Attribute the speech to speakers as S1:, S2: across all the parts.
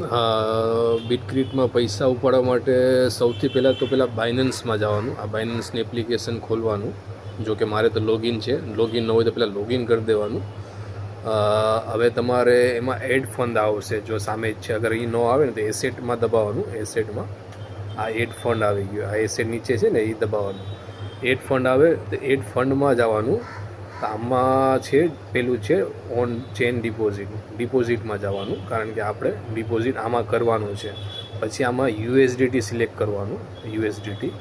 S1: બીટક્રીટમાં પૈસા ઉપાડવા માટે સૌથી પહેલાં બાઇનાન્સમાં જવાનું. આ બાઇનાન્સની એપ્લિકેશન ખોલવાનું. જો કે મારે તો લોગિન છે, લોગિન ન હોય તો પહેલાં લોગિન કરી દેવાનું. હવે તમારે એમાં એડ ફંડ આવશે, જો સામે જ છે. અગર એ ન આવે ને તો એસેટમાં દબાવવાનું. એસેટમાં આ એડ ફંડ આવી ગયું, આ એસેટ નીચે છે ને, એ દબાવવાનું. એડ ફંડ આવે તો એડ ફંડમાં જવાનું. આમાં છે પેલું છે ઓન ચેન ડિપોઝિટમાં જવાનું, કારણ કે આપણે ડિપોઝિટ આમાં કરવાનું છે. પછી આમાં યુએસડીટી સિલેક્ટ કરવાનું, યુએસડીટી.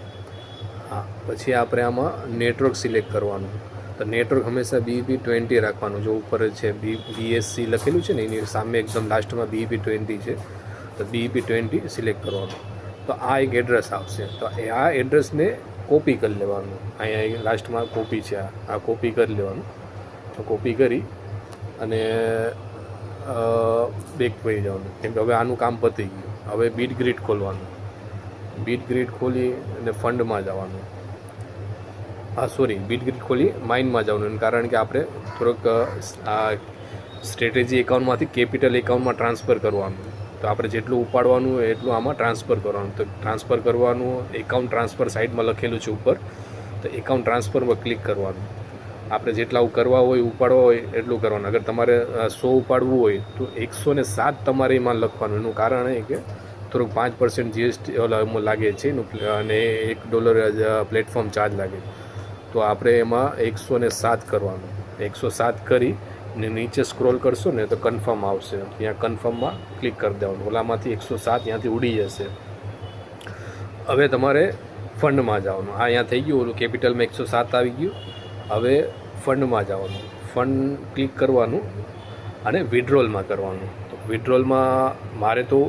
S1: હા, પછી આપણે આમાં નેટવર્ક સિલેક્ટ કરવાનું. તો નેટવર્ક હંમેશા BEP20 રાખવાનું. જો ઉપર છે BSC લખેલું છે ને, એની સામે એકદમ લાસ્ટમાં BEP20 છે, તો BEP20 સિલેક્ટ કરવાનું. તો આ એક એડ્રેસ આવશે. તો આ એડ્રેસને કોપી કરી લેવાનું. અહીંયા લાસ્ટમાં કોપી છે, આ કોપી કરી લેવાનું. તો કોપી કરી અને બેક પડી જવાનું, કેમ કે હવે આનું કામ પતી ગયું. હવે બીટગ્રીડ ખોલવાનું. બીટગ્રીડ ખોલી અને ફંડમાં જવાનું. બીટગ્રીડ ખોલી માઇનમાં જવાનું, કારણ કે આપણે થોડોક આ સ્ટ્રેટેજી એકાઉન્ટમાંથી કેપિટલ એકાઉન્ટમાં ટ્રાન્સફર કરવાનું. તો આપણે જેટલું ઉપાડવાનું હોય એટલું આમાં ટ્રાન્સફર કરવાનું. તો ટ્રાન્સફર કરવાનું, એકાઉન્ટ ટ્રાન્સફર સાઇડમાં લખેલું છે ઉપર, તો એકાઉન્ટ ટ્રાન્સફર પર ક્લિક કરવાનું. આપણે જેટલા કરવા હોય, ઉપાડવા હોય એટલું કરવાનું. અગર તમારે 100 ઉપાડવું હોય તો 107 તમારે એમાં લખવાનું. એનું કારણ એ કે થોડુંક 5% GST લાગે છે એનું, અને $1 પ્લેટફોર્મ ચાર્જ લાગે. તો આપણે એમાં 107 કરવાનું. 107 કરી ને નીચે સ્ક્રોલ કરશો ને તો કન્ફર્મ આવશે. ત્યાં કન્ફર્મમાં ક્લિક કરી દેવાનું. ઓલામાંથી 107 ત્યાંથી ઉડી જશે. હવે તમારે ફંડમાં જવાનું. અહીંયા થઈ ગયું, ઓલું કેપિટલમાં 107 આવી ગયું. હવે ફંડમાં જવાનું. ફંડ ક્લિક કરવાનું અને વિડ્રોલમાં કરવાનું. તો વિડ્રોલમાં મારે તો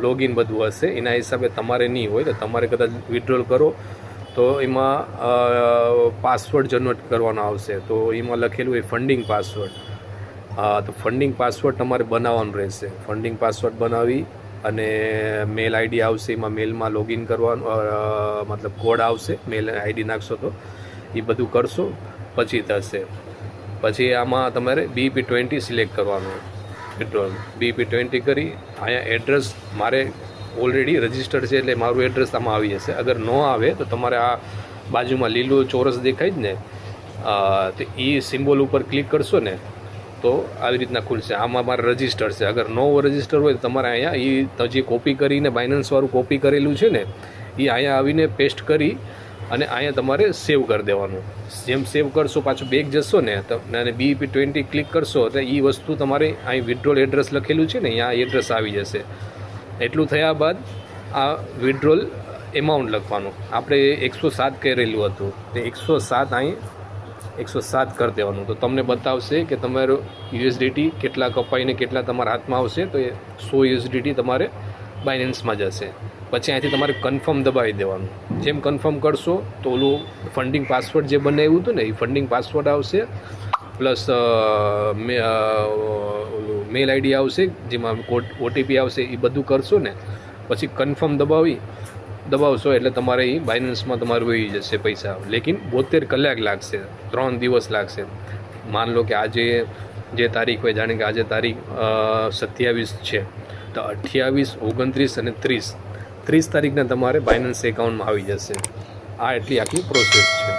S1: લોગિન બધું હશે, એના હિસાબે તમારે નહીં હોય. તો તમારે કદાચ વિડ્રોલ કરો તો એમાં પાસવર્ડ જનરેટ કરવાનો આવશે. તો એમાં લખેલું હોય ફંડિંગ પાસવર્ડ. તો ફંડિંગ પાસવર્ડ તમારે બનાવવાનું રહેશે. ફંડિંગ પાસવર્ડ બનાવી અને મેલ આઈડી આવશે, એમાં મેલમાં લોગિન કરવાનું, મતલબ કોડ આવશે. મેલ આઈડી નાખશો તો એ બધું કરશો પછી થશે. પછી આમાં તમારે BEP20 સિલેક્ટ કરવાનું. વિડ્રોલ BEP20 કરી અહીંયા એડ્રેસ મારે ઓલરેડી રજિસ્ટર્ડ છે, એટલે મારું એડ્રેસ આમાં આવી જશે. અગર ન આવે તો તમારે આ બાજુમાં લીલું ચોરસ દેખાય જ ને, તો એ સિમ્બોલ ઉપર ક્લિક કરશો ને તો આવી રીતના ખુલશે. આમાં મારે રજિસ્ટર છે. અગર નો રજિસ્ટર હોય તો તમારે અહીંયા એ જે કોપી કરીને બાઇનાન્સવાળું કોપી કરેલું છે ને, એ અહીંયા આવીને પેસ્ટ કરી અને અહીંયા તમારે સેવ કરી દેવાનું. જેમ સેવ કરશો પાછું બેક જશો ને તો અને BEP20 ક્લિક કરશો તો એ વસ્તુ તમારે અહીં વિડ્રોલ એડ્રેસ લખેલું છે ને, અહીંયા એડ્રેસ આવી જશે. એટલું થયા બાદ આ વિડ્રોલ એમાઉન્ટ લખવાનું. આપણે 107 કરેલું હતું, તે 107 અહીં 107 કરી દેવાનું. તો તમને બતાવશે કે તમારું USDT કેટલા કપાઈને કેટલા તમારા હાથમાં આવશે. તો એ 100 USDT તમારે બાઇનાન્સમાં જશે. પછી અહીંથી તમારે કન્ફર્મ દબાવી દેવાનું. જેમ કન્ફર્મ કરશો તો ઓલું ફંડિંગ પાસવર્ડ જે બનાવ્યું હતું ને, એ ફંડિંગ પાસવર્ડ આવશે, પ્લસ ઓલું મેલ આઈડી આવશે, જેમાં OTP આવશે. એ બધું કરશો ને પછી કન્ફર્મ દબાવશો એટલે તમારે એ બાઇનાન્સમાં તમારું વહી જશે પૈસા. લેકિન 72 કલાક લાગશે, 3 દિવસ લાગશે. માન લો કે આજે જે તારીખ હોય, જાણે કે આજે તારીખ 27 છે, તો 28, 29 અને 30 તારીખના તમારે બાઇનાન્સ એકાઉન્ટમાં આવી જશે. આ એટલી આખી પ્રોસેસ છે.